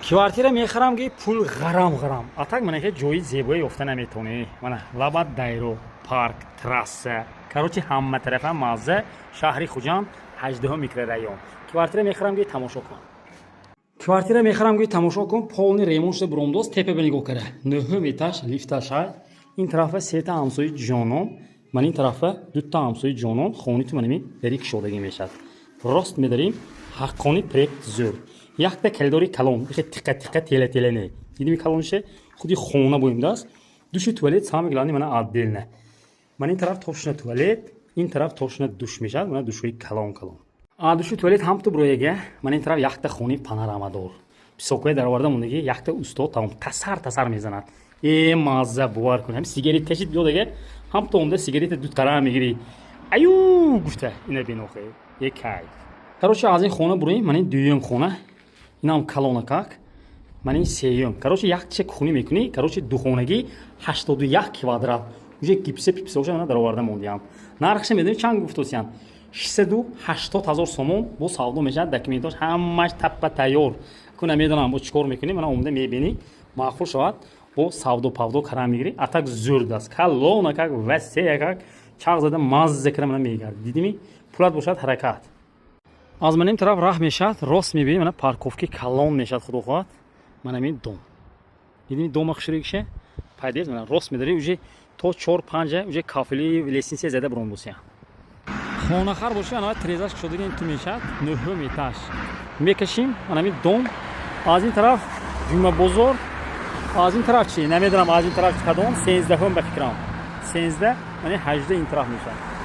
квартира мехарам ки пул гарам. А так мана ки ҷои зебое ёфта наметавонӣ. Мана лаба дайро, парк, трасса. Короче ҳама тарафа мазза. Шаҳри Хуҷанд 18 микрорайон. Квартира мехарам ки тамошо кун. Квартира мехарам ки тамошо кун. Полный ремонт шуда буромдоз. Тепе ба нигоҳ кара. 9 этаж, лифташ ҳай. Ин тарафа 3 та ҳамсои ҷонон. Ман ин тарафа 2 та ҳамсои ҷонон. Хони ту маними дари кушодагӣ мешавад. Рост медарим. ҳаққони проект зӯр. Якта калидори калон. Бихе тиқа тела не. Дидими калонше худи хона боимдааст. Души туалет сами глани мана отдельно. Ман ин тараф тошна туалет, ин тараф тошна душ мешавад. Мана душои калон. А души туалет ҳам ту брояга. Ман ин тараф якта хони панорамадор. Писокоя дар оварда мондаги якта устод тамом тасар мезанад. Мазза бувар кун. Ҳам сигарет кашид биёдага. ҳам то онда сигарет ду тара мегири. Аю гуфта ина бинохе. Кайф. Короче аз ин хона бурем. Ман ин дуюм хона. Инам калона как. Ман ин сеюм. Короче як чек хуни мекунӣ. Короче духонаги 81 квадрат. Уже гипсе пипсоша мана дар оварда мондиам. Нархша медонӣ чанд гуфтосиян? 680 000 сомон бо савдо мешавад. Документош ҳамаш таппа тайёр. Куна медонам бо чикор мекунӣ. Мана омада мебинӣ. Маъқул шавад. Бо савдо павдо кара мегирӣ. Атак зӯрд аст. Калона как васея как. Чақ зада мазза кара мана мегард. Дидими? Пулат бошад ҳаракат. аз ман ин тараф раҳ мешавад, рост мебинӣ, мана парковки калон мешавад худо хоҳад. Мана мин дом. Дидими дома хушрикше? Пайдез мана рост медарӣ, уже то 4-5 уже кафели лестница зада бурон босия. Хонахар боши, ана трезаш кушодаги ин ту мешавад, 9 этаж. Мекашим, мана мин дом. Аз ин тараф ҷума бозор. аз ин тараф чи? Намедонам аз ин тараф кадом? 13 ба фикрам. 13, мана 18 ин тараф мешавад.